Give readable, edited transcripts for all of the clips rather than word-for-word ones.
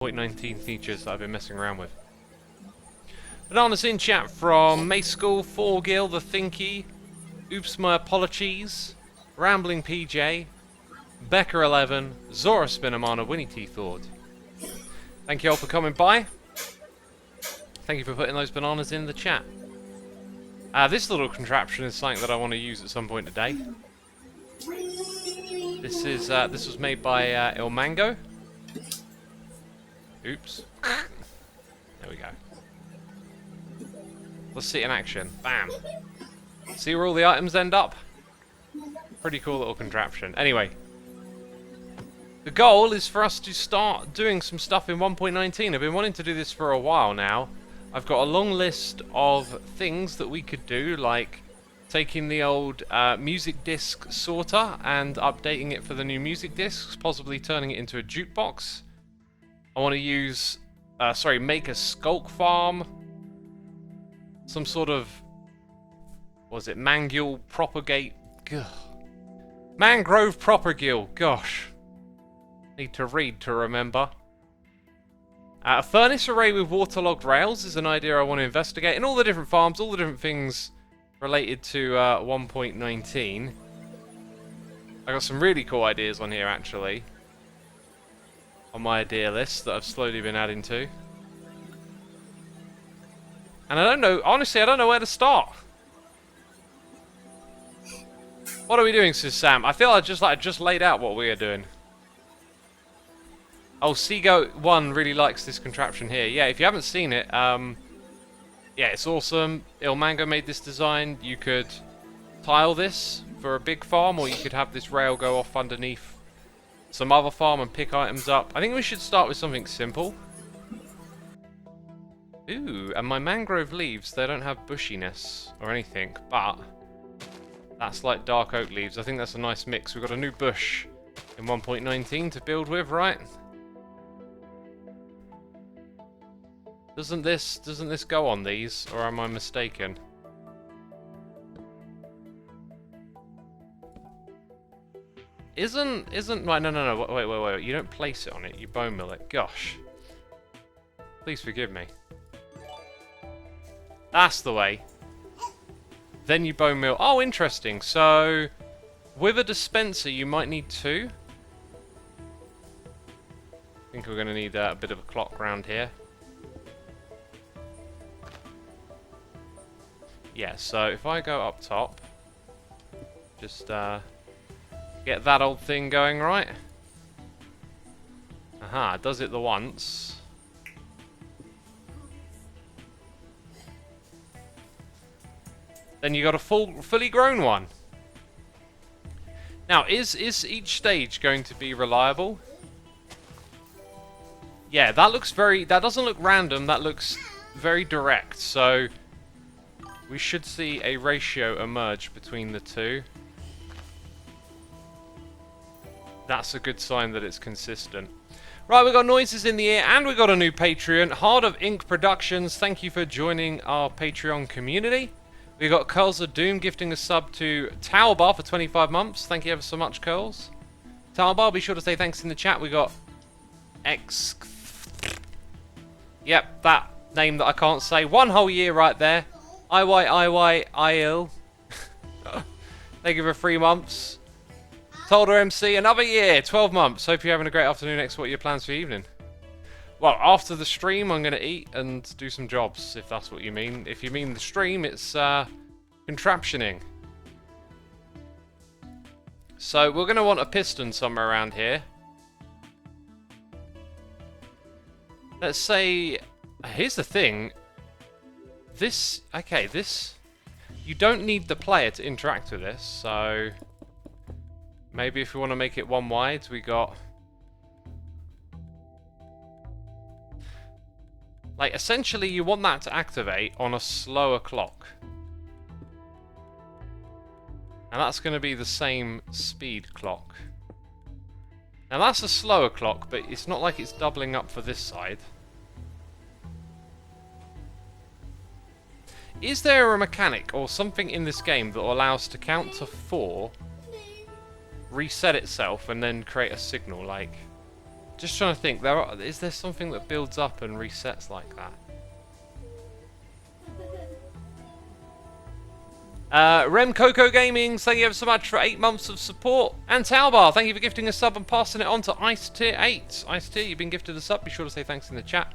1.19 features that I've been messing around with. Bananas in chat from May School, 4Gil, The Thinky, Oops My Apologies, Rambling PJ, Becca11, Zora Spinamana, Winnie T Thought. Thank you all for coming by. Thank you for putting those bananas in the chat. This little contraption is something that I want to use at some point today. This was made by Il Mango. Oops. There we go. Let's see it in action. Bam. See where all the items end up? Pretty cool little contraption. Anyway. The goal is for us to start doing some stuff in 1.19. I've been wanting to do this for a while now. I've got a long list of things that we could do, like taking the old music disc sorter and updating it for the new music discs, possibly turning it into a jukebox. I want to use, make a skulk farm. Some sort of, what was it, mangrove propagate, mangrove propagule, gosh. Need to read to remember. A furnace array with waterlogged rails is an idea I want to investigate, and all the different farms, all the different things related to 1.19. I got some really cool ideas on here, actually, on my idea list that I've slowly been adding to. And I don't know, honestly, I don't know where to start. What are we doing, Sis Sam? I feel I just laid out what we are doing. Oh, Seagoat1 really likes this contraption here. Yeah, if you haven't seen it, yeah, it's awesome. Il Mango made this design. You could tile this for a big farm, or you could have this rail go off underneath some other farm and pick items up. I think we should start with something simple. Ooh, and my mangrove leaves, they don't have bushiness or anything, but that's like dark oak leaves. I think that's a nice mix. We've got a new bush in 1.19 to build with, right? Doesn't this go on these, or am I mistaken? Isn't no, wait, you don't place it on it, you bone mill it. Gosh. Please forgive me. That's the way. Then you bone mill. Oh, interesting. So, with a dispenser, you might need two. I think we're going to need a bit of a clock round here. Yeah, so if I go up top, just get that old thing going right. Aha, does it the once. Then you got a fully grown one. Now, is each stage going to be reliable? Yeah, that doesn't look random, that looks very direct, so we should see a ratio emerge between the two. That's a good sign that it's consistent. Right, we've got noises in the air, and we've got a new Patreon, Heart of Ink Productions. Thank you for joining our Patreon community. We got Curls of Doom gifting a sub to Talbar for 25 months. Thank you ever so much, Curls. Talbar, be sure to say thanks in the chat. We got X. Yep, that name that I can't say. 1 whole year right there. IYIYIL. Thank you for 3 months. Tolder MC, another year, 12 months. Hope you're having a great afternoon. Next, what are your plans for the evening? Well, after the stream, I'm going to eat and do some jobs, if that's what you mean. If you mean the stream, it's contraptioning. So, we're going to want a piston somewhere around here. Let's say... Here's the thing. This... Okay, this... You don't need the player to interact with this, so... Maybe if we want to make it one wide, we got... Like, essentially, you want that to activate on a slower clock. And that's going to be the same speed clock. Now, that's a slower clock, but it's not like it's doubling up for this side. Is there a mechanic or something in this game that will allow us to count to 4, reset itself, and then create a signal, like Just trying to think. Is there something that builds up and resets like that? Rem Coco Gaming, thank you ever so much for 8 months of support. And Talbar, thank you for gifting a sub and passing it on to Ice Tier 8. Ice Tier, you've been gifted a sub. Be sure to say thanks in the chat.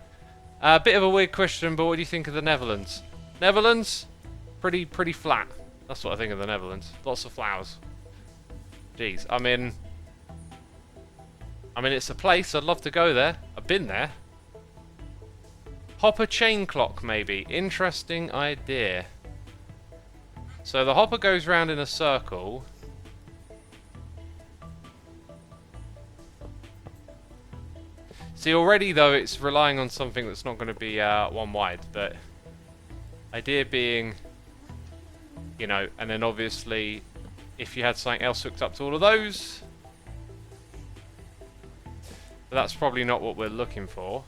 Bit of a weird question, but what do you think of the Netherlands? Netherlands? Pretty flat. That's what I think of the Netherlands. Lots of flowers. Jeez, I mean, it's a place. I'd love to go there. I've been there. Hopper chain clock, maybe. Interesting idea. So the hopper goes round in a circle. See, already though, it's relying on something that's not going to be one wide. But idea being, you know, and then obviously, if you had something else hooked up to all of those, but that's probably not what we're looking for.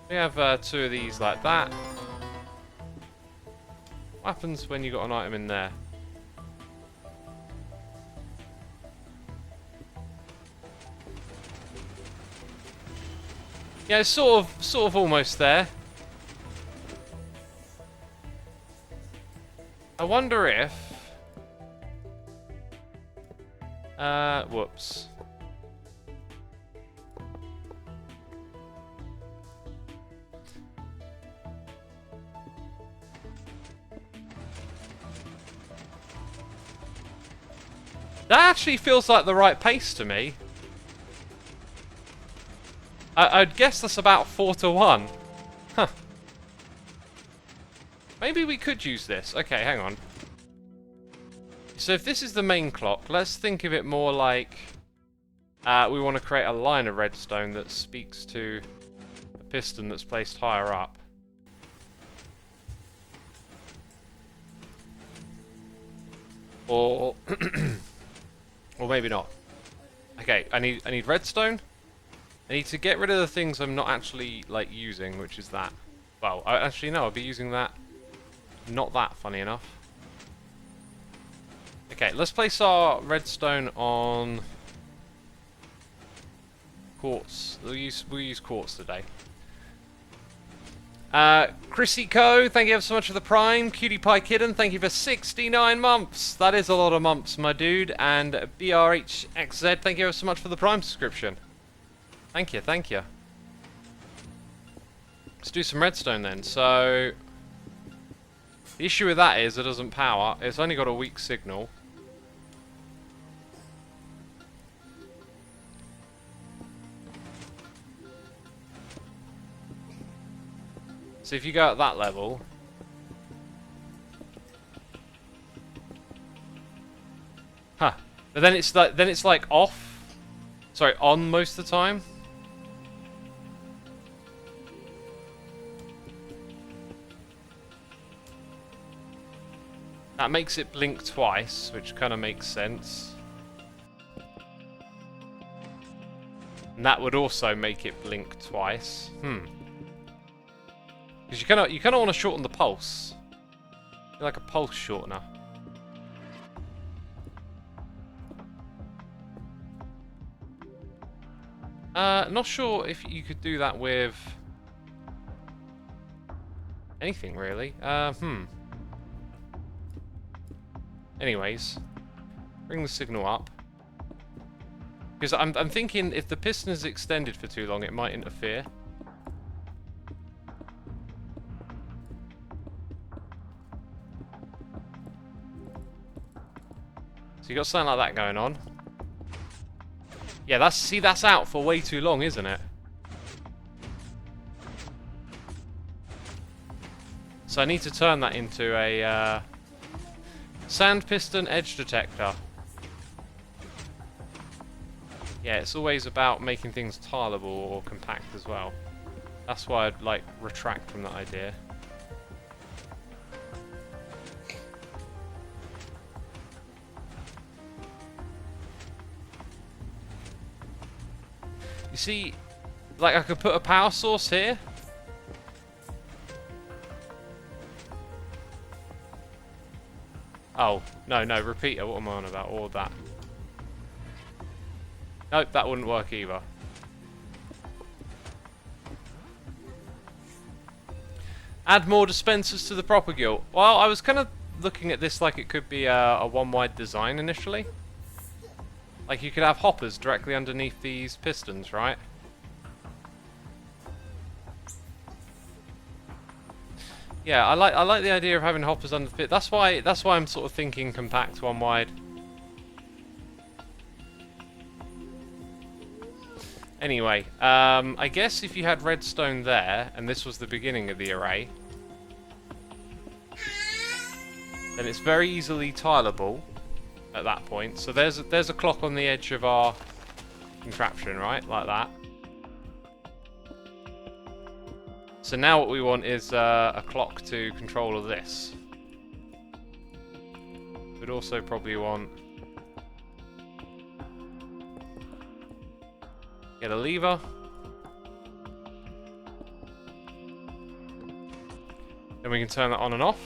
We have 2 of these like that. What happens when you got an item in there? Yeah, it's sort of almost there. I wonder if... whoops. That actually feels like the right pace to me. I'd guess that's about 4 to 1. Huh. Maybe we could use this. Okay, hang on. So if this is the main clock, let's think of it more like we want to create a line of redstone that speaks to a piston that's placed higher up. Or or maybe not. Okay, I need redstone. I need to get rid of the things I'm not actually like using, which is that. Well, actually no, I'll be using that. Not that, funny enough. Okay, let's place our redstone on quartz. We'll use quartz today. Chrissy Co, thank you ever so much for the Prime. Cutie Pie Kidden, thank you for 69 months. That is a lot of months, my dude. And BRHXZ, thank you ever so much for the Prime subscription. Thank you, thank you. Let's do some redstone then. So, the issue with that is it doesn't power. It's only got a weak signal. So if you go at that level, huh? But then it's like off. Sorry, on most of the time. That makes it blink twice, which kind of makes sense. And that would also make it blink twice. Because you kind of want to shorten the pulse. Like a pulse shortener. Not sure if you could do that with anything really. Anyways, bring the signal up. Because I'm thinking if the piston is extended for too long, it might interfere. So you got something like that going on. Yeah, that's out for way too long, isn't it? So I need to turn that into a sand piston edge detector. Yeah, it's always about making things tileable or compact as well. That's why I'd like retract from that idea. You see, like I could put a power source here. Oh, no, repeater, what am I on about? Or that. Nope, that wouldn't work either. Add more dispensers to the propagule. Well, I was kind of looking at this like it could be a one-wide design initially. Like you could have hoppers directly underneath these pistons, right? Yeah, I like the idea of having hoppers under the pit. That's why I'm sort of thinking compact one wide. Anyway, I guess if you had redstone there, and this was the beginning of the array, then it's very easily tileable at that point. So there's a clock on the edge of our contraption, right? Like that. So now what we want is a clock to control all of this. We'd also probably want... get a lever. Then we can turn that on and off.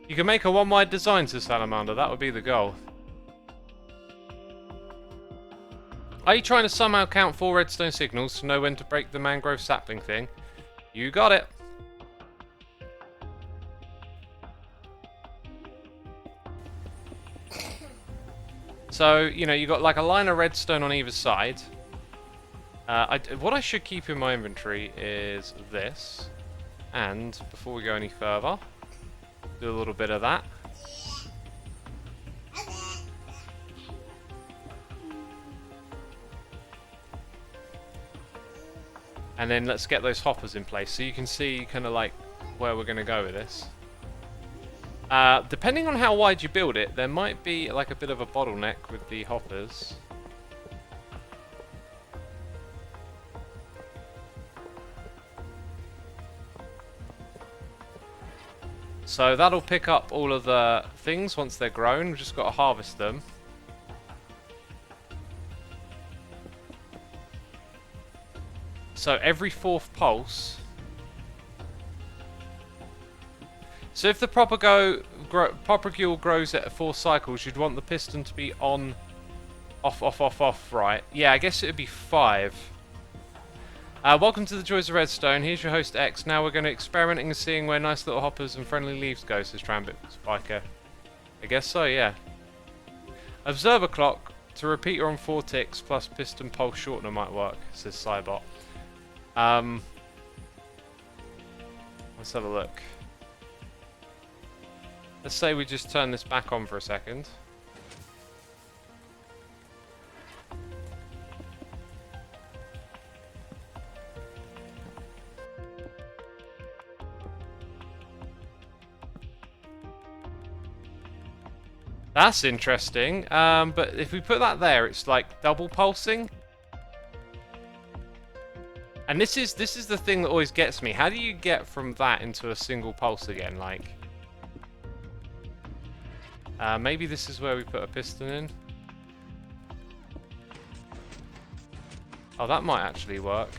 You can make a one-wide design to Salamander, that would be the goal. Are you trying to somehow count 4 redstone signals to know when to break the mangrove sapling thing? You got it. So, you know, you got like a line of redstone on either side. What I should keep in my inventory is this. And before we go any further, do a little bit of that. And then let's get those hoppers in place so you can see kind of like where we're going to go with this. Depending on how wide you build it, there might be like a bit of a bottleneck with the hoppers. So that'll pick up all of the things once they're grown. We've just got to harvest them. So every 4th pulse. So if the propagule grows at 4 cycles, you'd want the piston to be on, off, right? Yeah, I guess it would be 5. Welcome to the Joys of Redstone. Here's your host X. Now we're going to experimenting and seeing where nice little hoppers and friendly leaves go, says Trambit Spiker. I guess so, yeah. Observer clock to repeat on 4 ticks plus piston pulse shortener might work, says Cybot. Let's have a look. Let's say we just turn this back on for a second. That's interesting, but if we put that there, it's like double pulsing. And this is the thing that always gets me. How do you get from that into a single pulse again? Like, maybe this is where we put a piston in. Oh, that might actually work.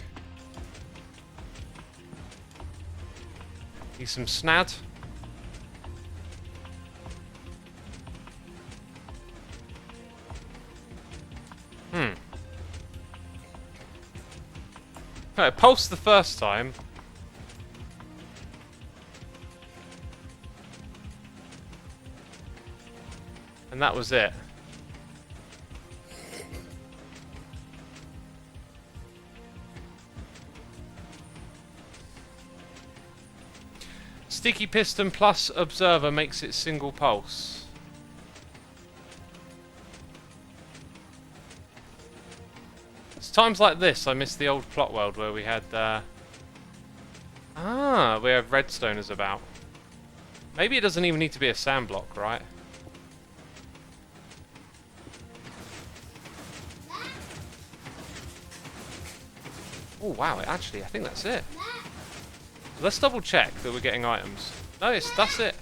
Need some snad. Okay, pulse the first time. And that was it. Sticky piston plus observer makes it single pulse. It's times like this I miss the old plot world where we had we have redstoners about. Maybe it doesn't even need to be a sand block, right? Oh wow, actually I think that's it. Let's double check that we're getting items. No, that's it.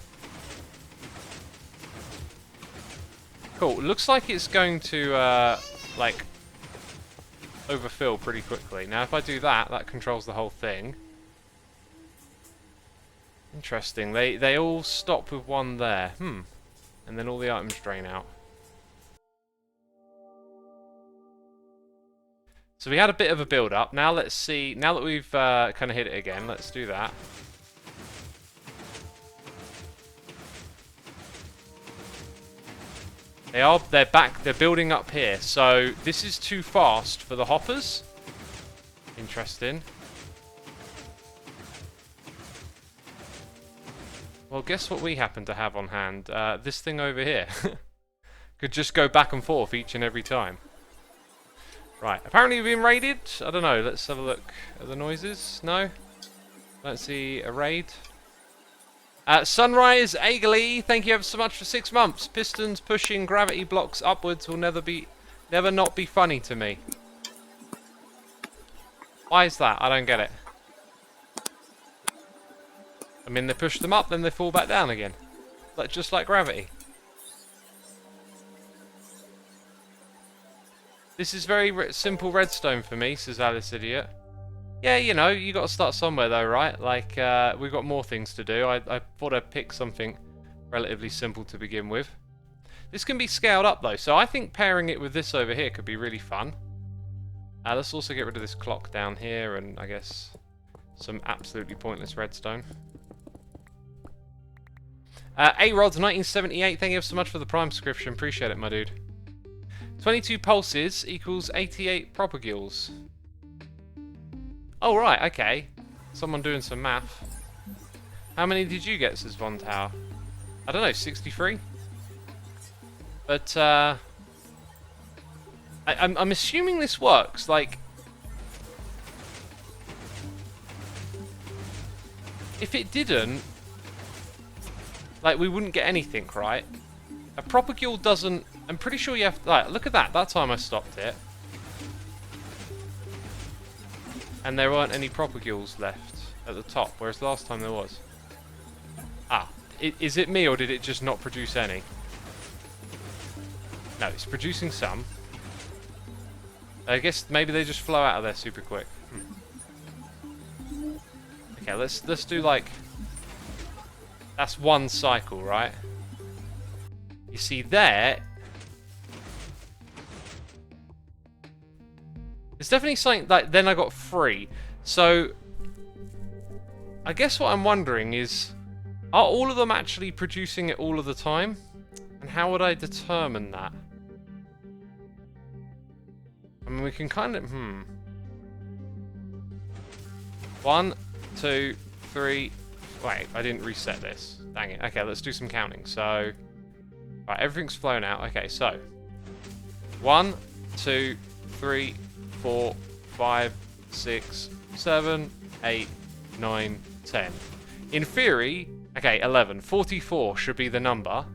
Cool. Looks like it's going to like overfill pretty quickly. Now if I do that, that controls the whole thing. Interesting. They all stop with one there. And then all the items drain out. So we had a bit of a build-up. Now let's see. Now that we've kind of hit it again, let's do that. They're back. They're building up here. So this is too fast for the hoppers. Interesting. Well, guess what we happen to have on hand? This thing over here. Could just go back and forth each and every time. Right, apparently we've been raided. I don't know, let's have a look at the noises. No? Don't see a raid. Sunrise Agley, thank you ever so much for 6 months. Pistons pushing gravity blocks upwards will never not be funny to me. Why is that? I don't get it. I mean, they push them up, then they fall back down again. Just like gravity. This is very simple redstone for me, says Alice Idiot. Yeah, you know, you got to start somewhere though, right? Like, we've got more things to do. I thought I'd pick something relatively simple to begin with. This can be scaled up though, so I think pairing it with this over here could be really fun. Let's also get rid of this clock down here and I guess some absolutely pointless redstone. A-Rods 1978, thank you so much for the Prime subscription. Appreciate it, my dude. 22 pulses equals 88 propagules. Oh, right, okay. Someone doing some math. How many did you get, says Von Tower? I don't know, 63? But, I'm assuming this works, like... If it didn't... Like, we wouldn't get anything, right? A propagule doesn't... I'm pretty sure you have to... Like, look at that. That time I stopped it. And there weren't any propagules left at the top, whereas last time there was. Ah. Is it me, or did it just not produce any? No, it's producing some. I guess maybe they just flow out of there super quick. Okay, let's do, like... That's one cycle, right? You see there... It's definitely something like... Then I got 3. So... I guess what I'm wondering is... Are all of them actually producing it all of the time? And how would I determine that? I mean, we can kind of... 1, 2, 3... Wait, I didn't reset this. Dang it. Okay, let's do some counting. So... Right, everything's flown out. Okay, so... 1, 2, 3, 4, 5, 6, 7, 8, 9, 10. In theory... Okay, 11. 44 should be the number.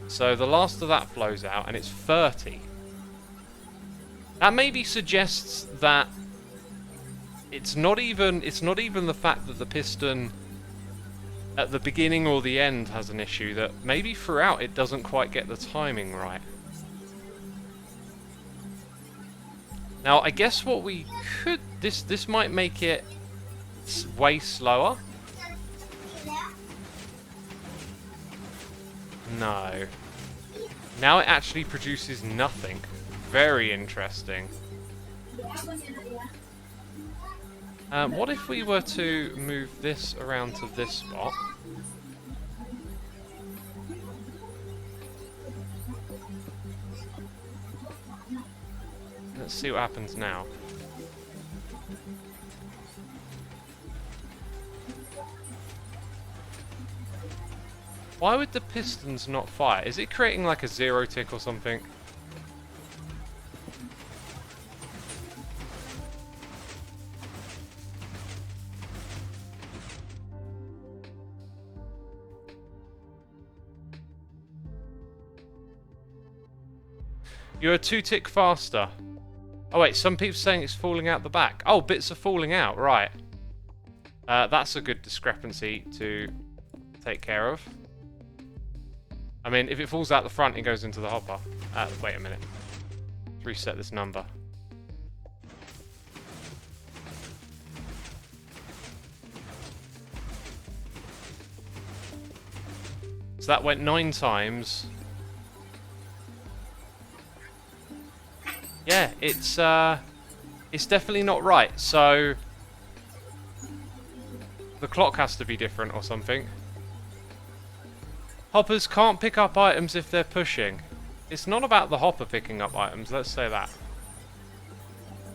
So the last of that flows out, and it's 30. That maybe suggests that it's not even the fact that the piston at the beginning or the end has an issue, that maybe throughout it doesn't quite get the timing right. Now, I guess what we could... This might make it way slower. No. Now it actually produces nothing. Very interesting. What if we were to move this around to this spot? Let's see what happens now. Why would the pistons not fire? Is it creating like a 0 tick or something? You're a 2 tick faster. Oh wait, some people saying it's falling out the back. Oh, bits are falling out, right. That's a good discrepancy to take care of. I mean, if it falls out the front, it goes into the hopper. Wait a minute. Let's reset this number. So that went 9 times. yeah, it's definitely not right. So the clock has to be different or something. Hoppers can't pick up items if they're pushing. It's not about the hopper picking up items, let's say that.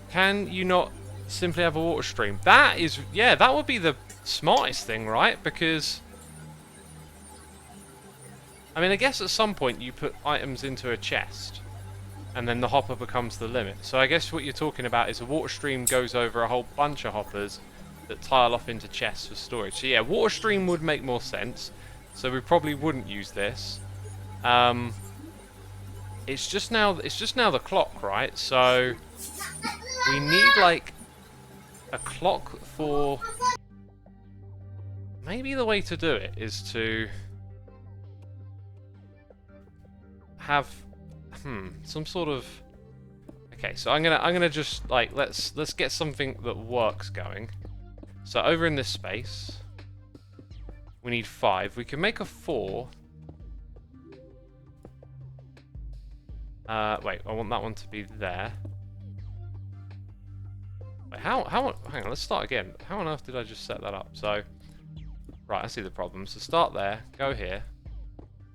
Can you not simply have a water stream? That is, yeah, that would be the smartest thing, right? Because, I mean, I guess at some point you put items into a chest, and then the hopper becomes the limit. So I guess what you're talking about is a water stream goes over a whole bunch of hoppers that tile off into chests for storage. So yeah, water stream would make more sense. So we probably wouldn't use this. It's just now the clock, right? So we need like a clock for. Maybe the way to do it is to have some sort of. Okay, so I'm gonna just like let's get something that works going. So over in this space, we need 5. We can make a 4. Wait, I want that one to be there. Wait, hang on, let's start again. How on earth did I just set that up? So, right, I see the problem. So start there, go here,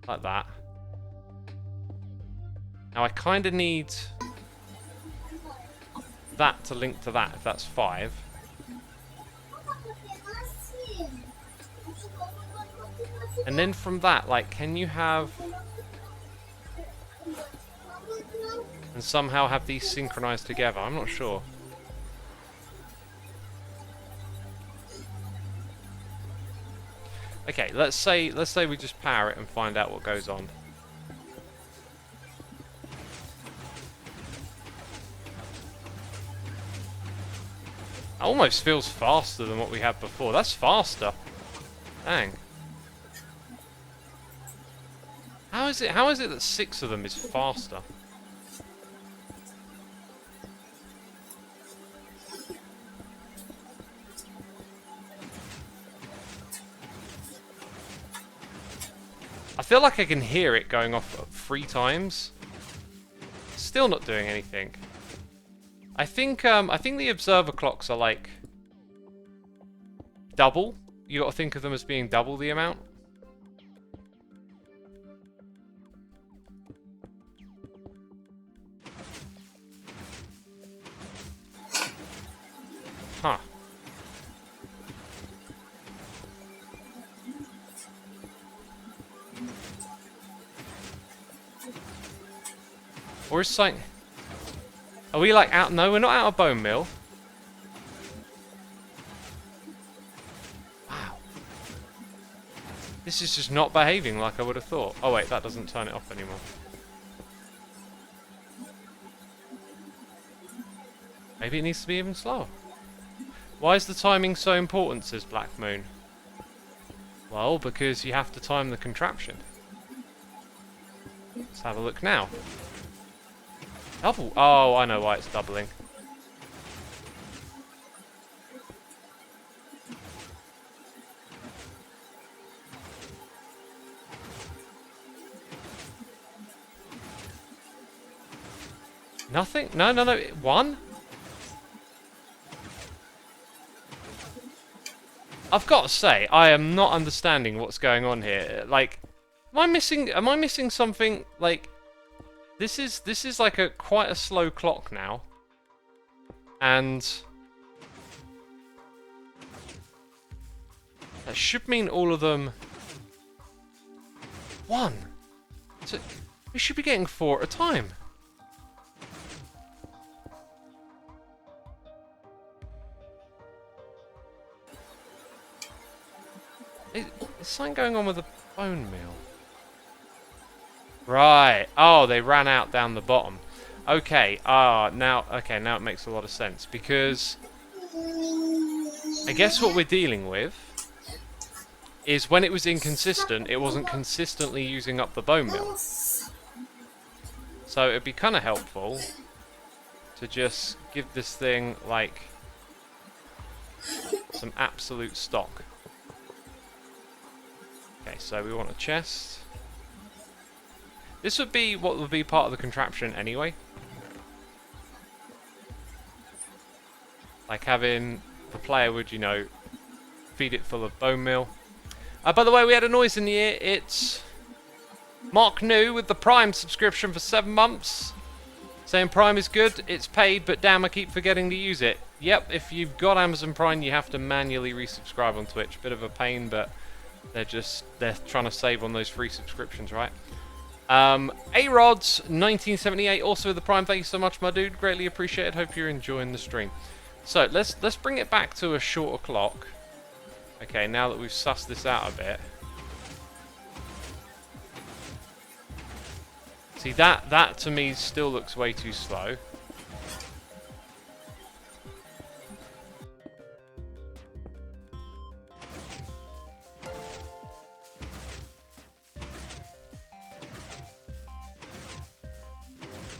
like that. Now I kind of need that to link to that, if that's 5. And then from that, like, can you have... and somehow have these synchronized together? I'm not sure. Okay, let's say we just power it and find out what goes on. It almost feels faster than what we had before. That's faster. Dang. How is it that 6 of them is faster? I feel like I can hear it going off 3 times. Still not doing anything. I think the observer clocks are like double. You got to think of them as being double the amount. Huh. Or is something... Are we like out? No, we're not out of bone meal. Wow. This is just not behaving like I would have thought. Oh wait, that doesn't turn it off anymore. Maybe it needs to be even slower. Why is the timing so important, says Black Moon? Well, because you have to time the contraption. Let's have a look now. Double? Oh, I know why it's doubling. Nothing? No. 1? I've got to say, I am not understanding what's going on here. Like, am I missing something? Like, this is like quite a slow clock now. And that should mean all of them 1. So we should be getting 4 at a time. Is something going on with the bone meal? Right. Oh, they ran out down the bottom. Okay. Now it makes a lot of sense, because I guess what we're dealing with is when it was inconsistent, it wasn't consistently using up the bone meal. So it'd be kind of helpful to just give this thing like some absolute stock. Okay, so we want a chest. This would be what would be part of the contraption anyway. Like having the player would, you know, feed it full of bone meal. By the way, we had a noise in the ear. It's Mark New with the Prime subscription for 7 months. Saying Prime is good, it's paid, but damn, I keep forgetting to use it. Yep, if you've got Amazon Prime, you have to manually resubscribe on Twitch. Bit of a pain, but they're trying to save on those free subscriptions, right? A-Rods 1978 also with the Prime. Thank you so much, my dude. Greatly appreciated. Hope you're enjoying the stream. So let's bring it back to a shorter clock. Okay, now that we've sussed this out a bit. See, that to me still looks way too slow.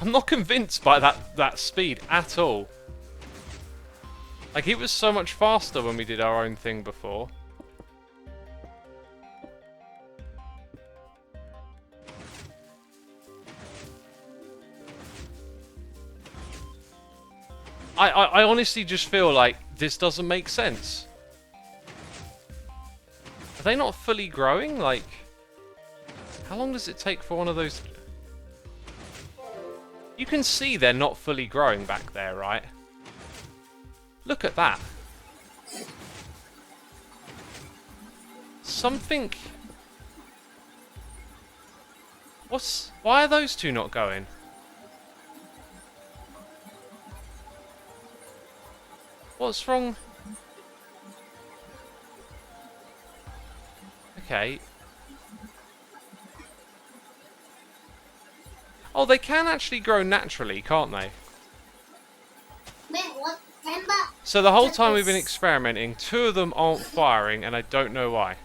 I'm not convinced by that speed at all. Like, it was so much faster when we did our own thing before. I honestly just feel like this doesn't make sense. Are they not fully growing? Like, how long does it take for one of those? You can see they're not fully growing back there, right? Look at that. Something... Why are those two not going? What's wrong? Okay. Oh, they can actually grow naturally, can't they? So the whole time we've been experimenting, 2 of them aren't firing, and I don't know why.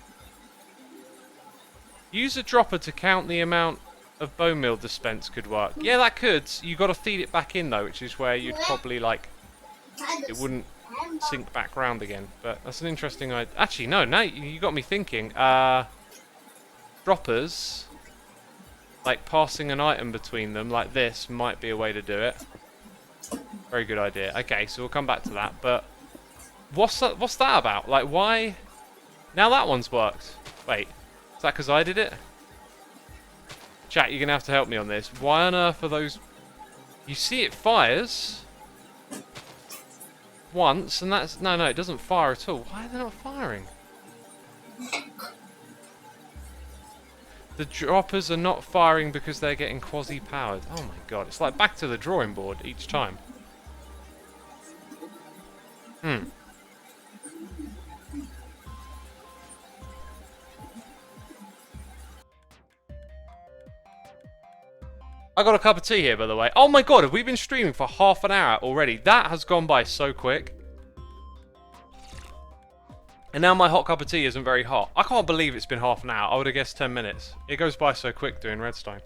Use a dropper to count the amount of bone meal dispense could work. Yeah, that could. You got to feed it back in though, which is where you'd probably like it wouldn't sink back round again. But that's an interesting idea. Actually, no, now you got me thinking. Droppers, like passing an item between them, like this, might be a way to do it. Very good idea. Okay, so we'll come back to that. But what's that about? Like, why? Now that one's worked. Wait, is that because I did it? Chat, you're gonna have to help me on this. Why on earth are those? You see, it fires once, and that's no, it doesn't fire at all. Why are they not firing? The droppers are not firing because they're getting quasi-powered. Oh my god, it's like back to the drawing board each time. I got a cup of tea here, by the way. Oh my god, have we been streaming for half an hour already? That has gone by so quick. And now my hot cup of tea isn't very hot. I can't believe it's been half an hour. I would have guessed 10 minutes. It goes by so quick doing redstone.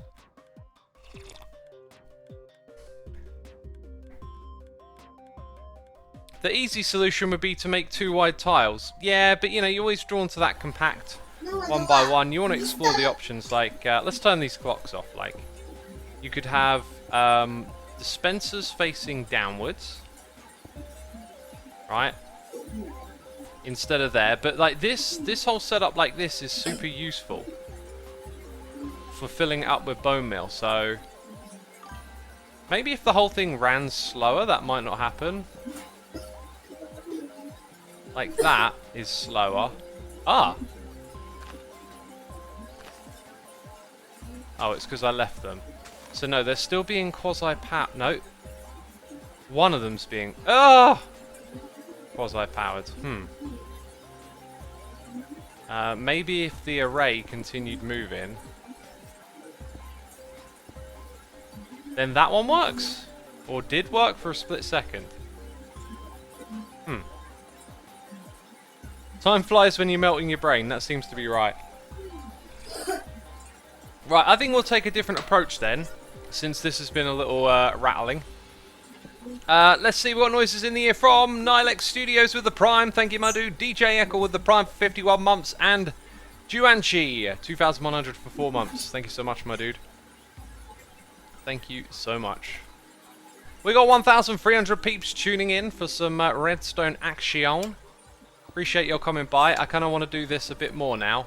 The easy solution would be to make 2 wide tiles. Yeah, but you know, you're always drawn to that compact one by one. You want to explore the options like, let's turn these clocks off. Like, you could have dispensers facing downwards, right? Instead of there, but like this whole setup like this is super useful for filling it up with bone meal. So maybe if the whole thing ran slower, that might not happen. Like that is slower. Ah. Oh, it's because I left them. So no, they're still being quasi-powered. No. One of them's being... Oh! Quasi-powered. Maybe if the array continued moving, then that one works. Or did work for a split second. Time flies when you're melting your brain. That seems to be right. Right, I think we'll take a different approach then, since this has been a little rattling. Let's see what noises in the ear from Nilex Studios with the Prime. Thank you, my dude. DJ Echo with the Prime for 51 months. And Juanchi, 2,100 for 4 months. Thank you so much, my dude. Thank you so much. We got 1,300 peeps tuning in for some redstone action. Appreciate your coming by. I kind of want to do this a bit more now.